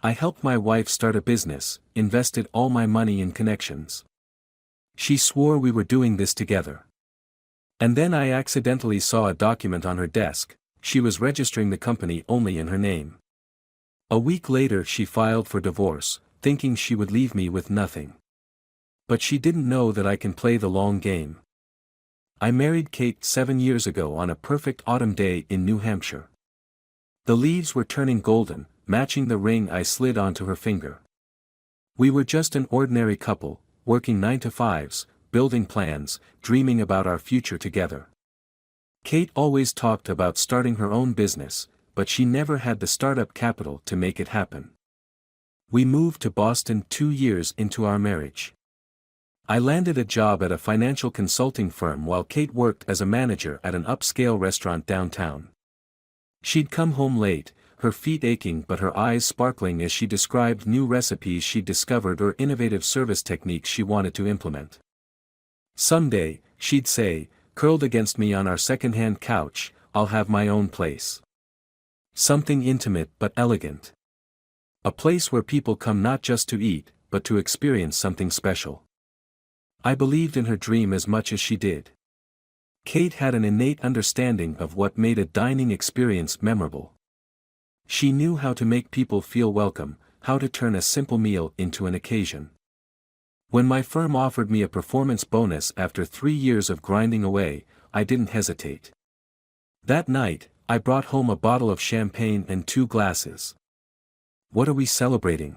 I helped my wife start a business, invested all my money in connections. She swore we were doing this together. And then I accidentally saw a document on her desk. She was registering the company only in her name. A week later she filed for divorce, thinking she would leave me with nothing. But she didn't know that I can play the long game. I married Kate 7 years ago on a perfect autumn day in New Hampshire. The leaves were turning golden, matching the ring I slid onto her finger. We were just an ordinary couple, working 9-to-5s, building plans, dreaming about our future together. Kate always talked about starting her own business, but she never had the startup capital to make it happen. We moved to Boston 2 years into our marriage. I landed a job at a financial consulting firm while Kate worked as a manager at an upscale restaurant downtown. She'd come home late, her feet aching but her eyes sparkling as she described new recipes she'd discovered or innovative service techniques she wanted to implement. Someday, she'd say, curled against me on our second-hand couch, I'll have my own place. Something intimate but elegant. A place where people come not just to eat, but to experience something special. I believed in her dream as much as she did. Kate had an innate understanding of what made a dining experience memorable. She knew how to make people feel welcome, how to turn a simple meal into an occasion. When my firm offered me a performance bonus after 3 years of grinding away, I didn't hesitate. That night, I brought home a bottle of champagne and 2 glasses. "What are we celebrating?"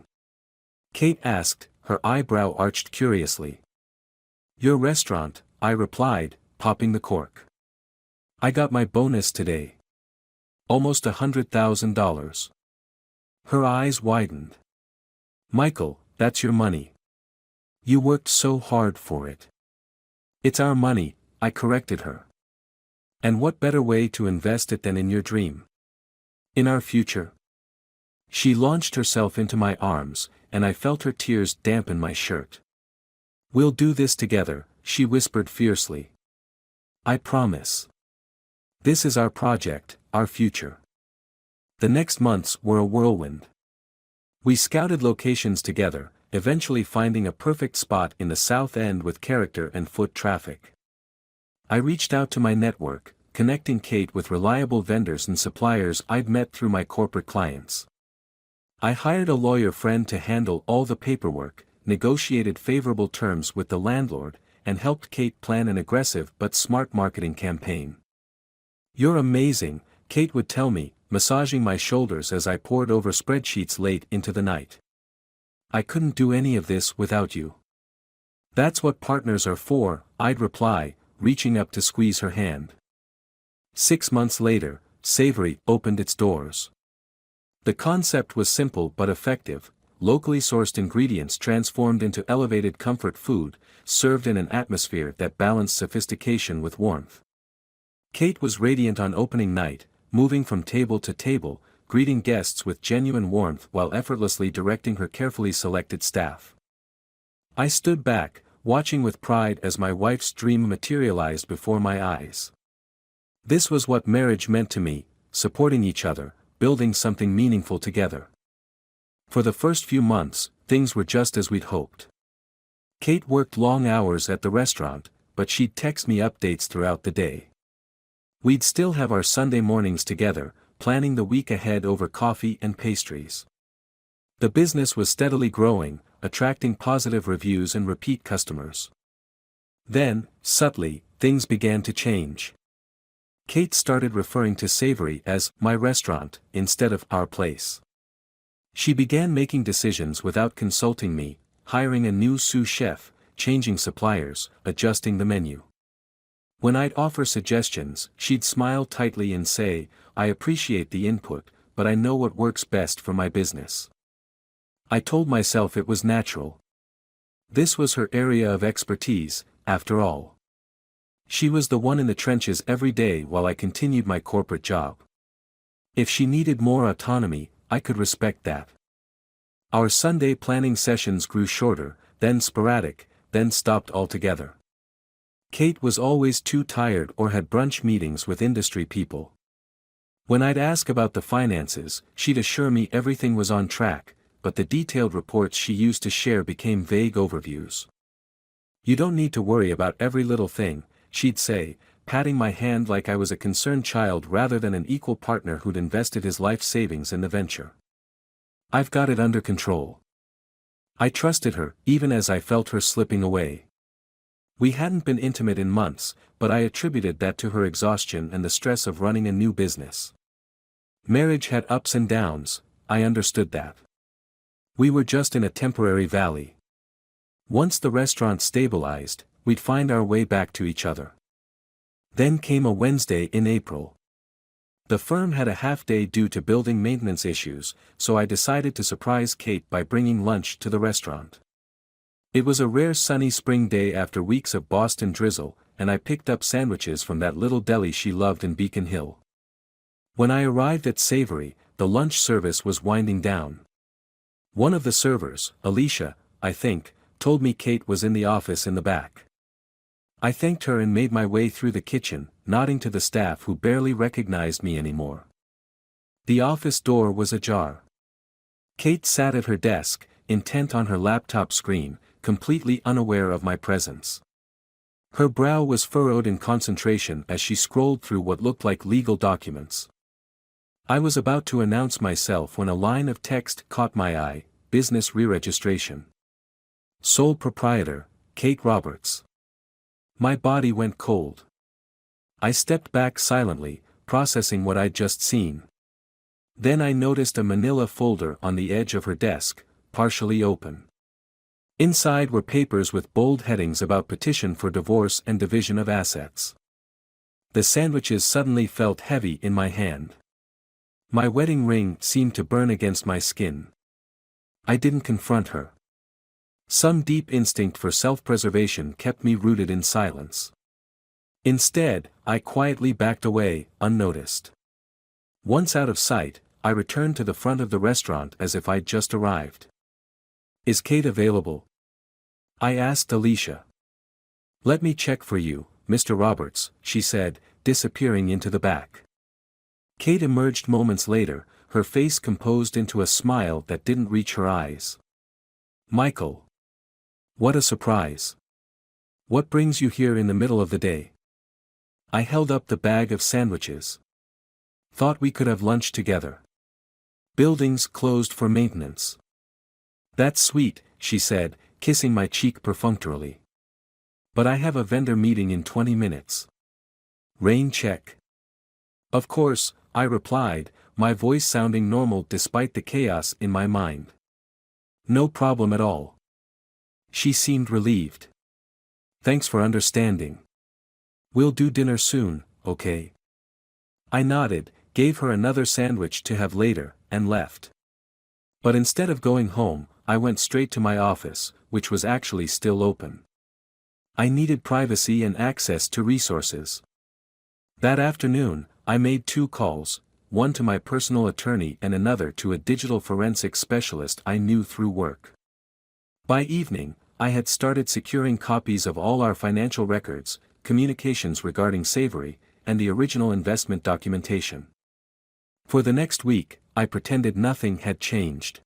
Kate asked, her eyebrow arched curiously. "Your restaurant," I replied, popping the cork. "I got my bonus today. Almost $100,000. Her eyes widened. "Michael, that's your money. You worked so hard for it." "It's our money," I corrected her. "And what better way to invest it than in your dream? In our future?" She launched herself into my arms, and I felt her tears dampen my shirt. "We'll do this together," she whispered fiercely. "I promise. This is our project, our future." The next months were a whirlwind. We scouted locations together, eventually finding a perfect spot in the South End with character and foot traffic. I reached out to my network, connecting Kate with reliable vendors and suppliers I'd met through my corporate clients. I hired a lawyer friend to handle all the paperwork, negotiated favorable terms with the landlord, and helped Kate plan an aggressive but smart marketing campaign. "You're amazing," Kate would tell me, massaging my shoulders as I pored over spreadsheets late into the night. "I couldn't do any of this without you." "That's what partners are for," I'd reply, reaching up to squeeze her hand. 6 months later, Savory opened its doors. The concept was simple but effective: locally sourced ingredients transformed into elevated comfort food, served in an atmosphere that balanced sophistication with warmth. Kate was radiant on opening night, moving from table to table, greeting guests with genuine warmth while effortlessly directing her carefully selected staff. I stood back, watching with pride as my wife's dream materialized before my eyes. This was what marriage meant to me: supporting each other, building something meaningful together. For the first few months, things were just as we'd hoped. Kate worked long hours at the restaurant, but she'd text me updates throughout the day. We'd still have our Sunday mornings together, planning the week ahead over coffee and pastries. The business was steadily growing, attracting positive reviews and repeat customers. Then, subtly, things began to change. Kate started referring to Savory as "my restaurant" instead of "our place." She began making decisions without consulting me, hiring a new sous chef, changing suppliers, adjusting the menu. When I'd offer suggestions, she'd smile tightly and say, "I appreciate the input, but I know what works best for my business." I told myself it was natural. This was her area of expertise, after all. She was the one in the trenches every day while I continued my corporate job. If she needed more autonomy, I could respect that. Our Sunday planning sessions grew shorter, then sporadic, then stopped altogether. Kate was always too tired or had brunch meetings with industry people. When I'd ask about the finances, she'd assure me everything was on track, but the detailed reports she used to share became vague overviews. "You don't need to worry about every little thing," she'd say, patting my hand like I was a concerned child rather than an equal partner who'd invested his life savings in the venture. "I've got it under control." I trusted her, even as I felt her slipping away. We hadn't been intimate in months, but I attributed that to her exhaustion and the stress of running a new business. Marriage had ups and downs, I understood that. We were just in a temporary valley. Once the restaurant stabilized, we'd find our way back to each other. Then came a Wednesday in April. The firm had a half-day due to building maintenance issues, so I decided to surprise Kate by bringing lunch to the restaurant. It was a rare sunny spring day after weeks of Boston drizzle, and I picked up sandwiches from that little deli she loved in Beacon Hill. When I arrived at Savory, the lunch service was winding down. One of the servers, Alicia, I think, told me Kate was in the office in the back. I thanked her and made my way through the kitchen, nodding to the staff who barely recognized me anymore. The office door was ajar. Kate sat at her desk, intent on her laptop screen, completely unaware of my presence. Her brow was furrowed in concentration as she scrolled through what looked like legal documents. I was about to announce myself when a line of text caught my eye: business re-registration. Sole proprietor, Kate Roberts. My body went cold. I stepped back silently, processing what I'd just seen. Then I noticed a manila folder on the edge of her desk, partially open. Inside were papers with bold headings about petition for divorce and division of assets. The sandwiches suddenly felt heavy in my hand. My wedding ring seemed to burn against my skin. I didn't confront her. Some deep instinct for self-preservation kept me rooted in silence. Instead, I quietly backed away, unnoticed. Once out of sight, I returned to the front of the restaurant as if I'd just arrived. "Is Kate available?" I asked Alicia. "Let me check for you, Mr. Roberts," she said, disappearing into the back. Kate emerged moments later, her face composed into a smile that didn't reach her eyes. "Michael. What a surprise. What brings you here in the middle of the day?" I held up the bag of sandwiches. "Thought we could have lunch together. Building's closed for maintenance." "That's sweet," she said, kissing my cheek perfunctorily. "But I have a vendor meeting in 20 minutes. Rain check." "Of course," I replied, my voice sounding normal despite the chaos in my mind. "No problem at all." She seemed relieved. "Thanks for understanding. We'll do dinner soon, okay?" I nodded, gave her another sandwich to have later, and left. But instead of going home, I went straight to my office, which was actually still open. I needed privacy and access to resources. That afternoon, I made 2 calls, one to my personal attorney and another to a digital forensics specialist I knew through work. By evening, I had started securing copies of all our financial records, communications regarding Savory, and the original investment documentation. For the next week, I pretended nothing had changed.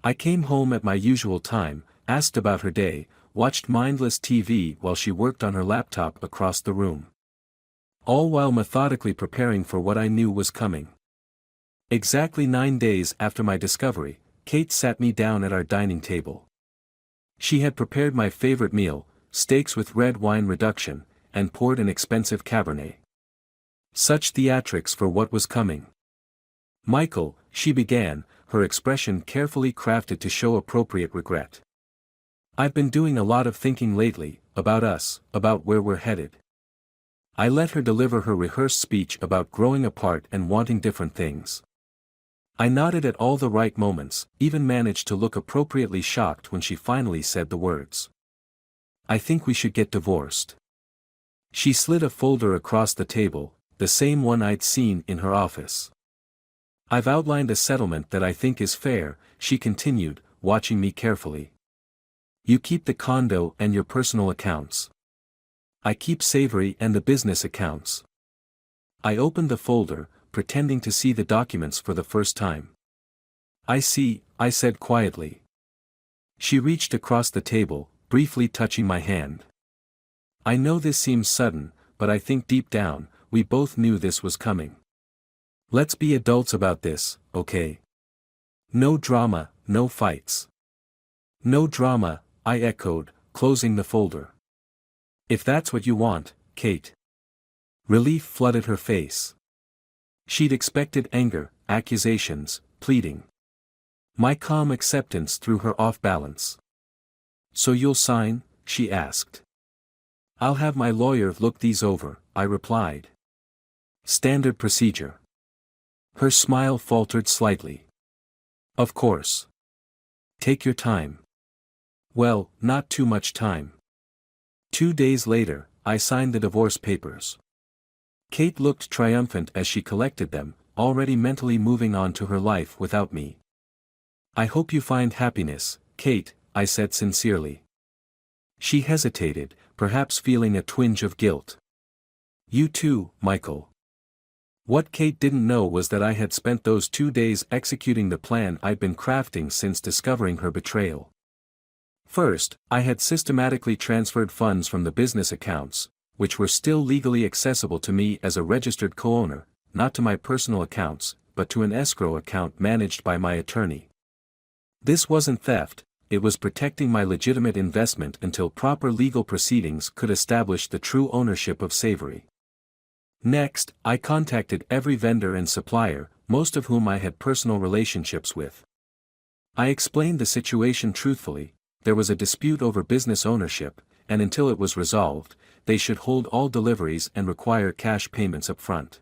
I came home at my usual time, asked about her day, watched mindless TV while she worked on her laptop across the room. All while methodically preparing for what I knew was coming. Exactly 9 days after my discovery, Kate sat me down at our dining table. She had prepared my favorite meal, steaks with red wine reduction, and poured an expensive Cabernet. Such theatrics for what was coming. "Michael," she began, her expression carefully crafted to show appropriate regret. "I've been doing a lot of thinking lately, about us, about where we're headed." I let her deliver her rehearsed speech about growing apart and wanting different things. I nodded at all the right moments, even managed to look appropriately shocked when she finally said the words. "I think we should get divorced." She slid a folder across the table, the same one I'd seen in her office. "I've outlined a settlement that I think is fair," she continued, watching me carefully. "You keep the condo and your personal accounts. I keep Savory and the business accounts." I opened the folder, pretending to see the documents for the first time. I see, I said quietly. She reached across the table, briefly touching my hand. I know this seems sudden, but I think deep down, we both knew this was coming. Let's be adults about this, okay? No drama, no fights. No drama, I echoed, closing the folder. If that's what you want, Kate. Relief flooded her face. She'd expected anger, accusations, pleading. My calm acceptance threw her off balance. So you'll sign? She asked. I'll have my lawyer look these over, I replied. Standard procedure. Her smile faltered slightly. Of course. Take your time. Well, not too much time. 2 days later, I signed the divorce papers. Kate looked triumphant as she collected them, already mentally moving on to her life without me. I hope you find happiness, Kate, I said sincerely. She hesitated, perhaps feeling a twinge of guilt. You too, Michael. What Kate didn't know was that I had spent those 2 days executing the plan I'd been crafting since discovering her betrayal. First, I had systematically transferred funds from the business accounts, which were still legally accessible to me as a registered co-owner, not to my personal accounts, but to an escrow account managed by my attorney. This wasn't theft, it was protecting my legitimate investment until proper legal proceedings could establish the true ownership of Savory. Next, I contacted every vendor and supplier, most of whom I had personal relationships with. I explained the situation truthfully. There was a dispute over business ownership, and until it was resolved, they should hold all deliveries and require cash payments up front.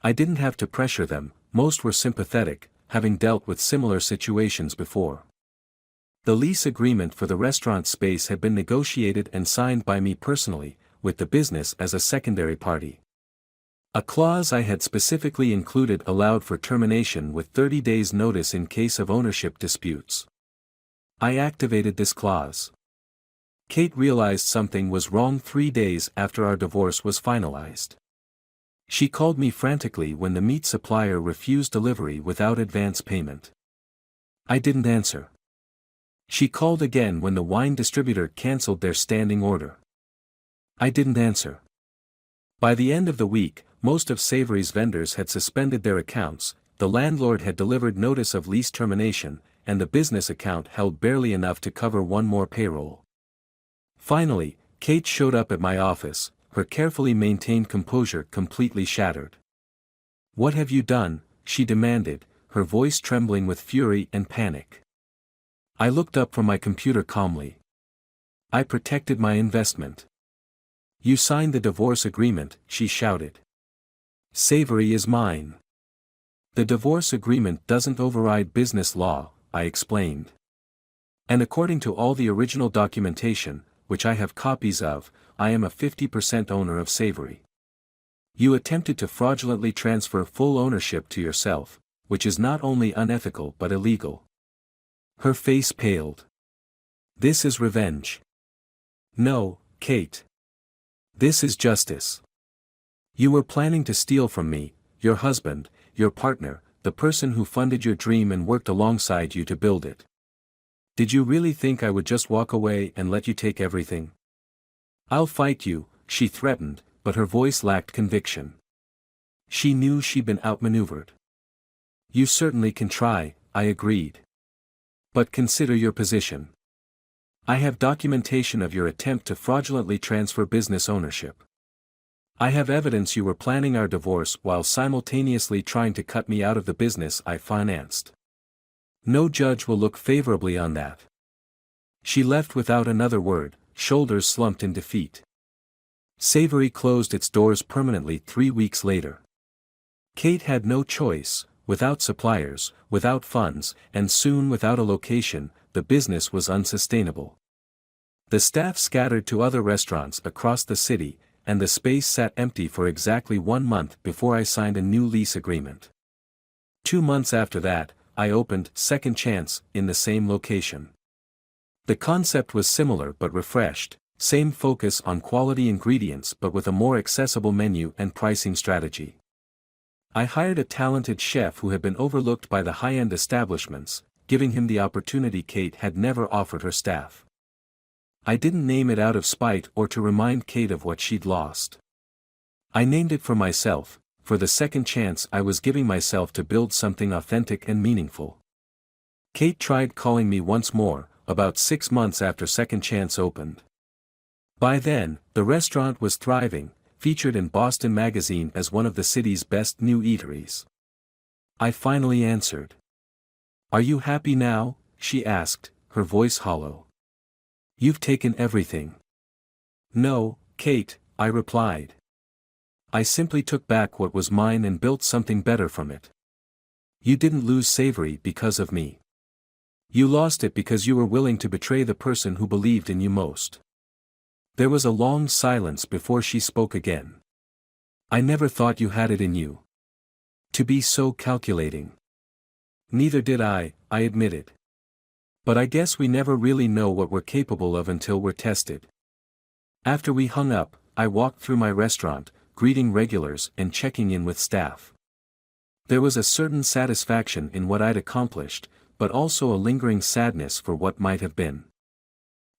I didn't have to pressure them, most were sympathetic, having dealt with similar situations before. The lease agreement for the restaurant space had been negotiated and signed by me personally, with the business as a secondary party. A clause I had specifically included allowed for termination with 30 days' notice in case of ownership disputes. I activated this clause. Kate realized something was wrong 3 days after our divorce was finalized. She called me frantically when the meat supplier refused delivery without advance payment. I didn't answer. She called again when the wine distributor canceled their standing order. I didn't answer. By the end of the week, most of Savory's vendors had suspended their accounts, the landlord had delivered notice of lease termination, and the business account held barely enough to cover one more payroll. Finally, Kate showed up at my office, her carefully maintained composure completely shattered. What have you done? She demanded, her voice trembling with fury and panic. I looked up from my computer calmly. I protected my investment. You signed the divorce agreement, she shouted. Savory is mine. The divorce agreement doesn't override business law, I explained. And according to all the original documentation, which I have copies of, I am a 50% owner of Savory. You attempted to fraudulently transfer full ownership to yourself, which is not only unethical but illegal. Her face paled. This is revenge. No, Kate. This is justice. You were planning to steal from me, your husband, your partner, the person who funded your dream and worked alongside you to build it. Did you really think I would just walk away and let you take everything? I'll fight you, she threatened, but her voice lacked conviction. She knew she'd been outmaneuvered. You certainly can try, I agreed. But consider your position. I have documentation of your attempt to fraudulently transfer business ownership. I have evidence you were planning our divorce while simultaneously trying to cut me out of the business I financed. No judge will look favorably on that. She left without another word, shoulders slumped in defeat. Savory closed its doors permanently 3 weeks later. Kate had no choice. Without suppliers, without funds, and soon without a location, the business was unsustainable. The staff scattered to other restaurants across the city, and the space sat empty for exactly 1 month before I signed a new lease agreement. 2 months after that, I opened Second Chance in the same location. The concept was similar but refreshed, same focus on quality ingredients but with a more accessible menu and pricing strategy. I hired a talented chef who had been overlooked by the high-end establishments, giving him the opportunity Kate had never offered her staff. I didn't name it out of spite or to remind Kate of what she'd lost. I named it for myself, for the second chance I was giving myself to build something authentic and meaningful. Kate tried calling me once more, about 6 months after Second Chance opened. By then, the restaurant was thriving, featured in Boston Magazine as one of the city's best new eateries. I finally answered. "Are you happy now?" she asked, her voice hollow. "You've taken everything." "No, Kate," I replied. "I simply took back what was mine and built something better from it. You didn't lose Savory because of me. You lost it because you were willing to betray the person who believed in you most." There was a long silence before she spoke again. "I never thought you had it in you. To be so calculating." "Neither did I admitted. But I guess we never really know what we're capable of until we're tested." After we hung up, I walked through my restaurant, greeting regulars and checking in with staff. There was a certain satisfaction in what I'd accomplished, but also a lingering sadness for what might have been.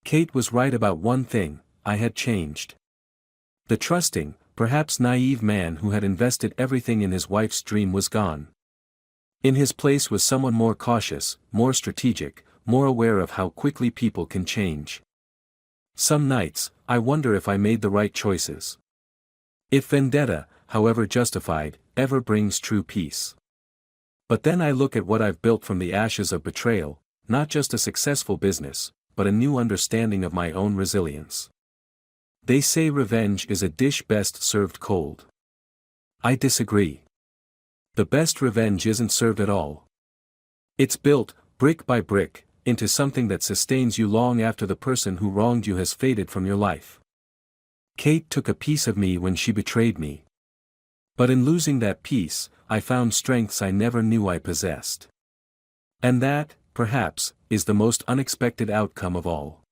Kate was right about one thing: I had changed. The trusting, perhaps naive man who had invested everything in his wife's dream was gone. In his place was someone more cautious, more strategic, more aware of how quickly people can change. Some nights, I wonder if I made the right choices. If vendetta, however justified, ever brings true peace. But then I look at what I've built from the ashes of betrayal, not just a successful business, but a new understanding of my own resilience. They say revenge is a dish best served cold. I disagree. The best revenge isn't served at all. It's built, brick by brick, into something that sustains you long after the person who wronged you has faded from your life. Kate took a piece of me when she betrayed me. But in losing that piece, I found strengths I never knew I possessed. And that, perhaps, is the most unexpected outcome of all.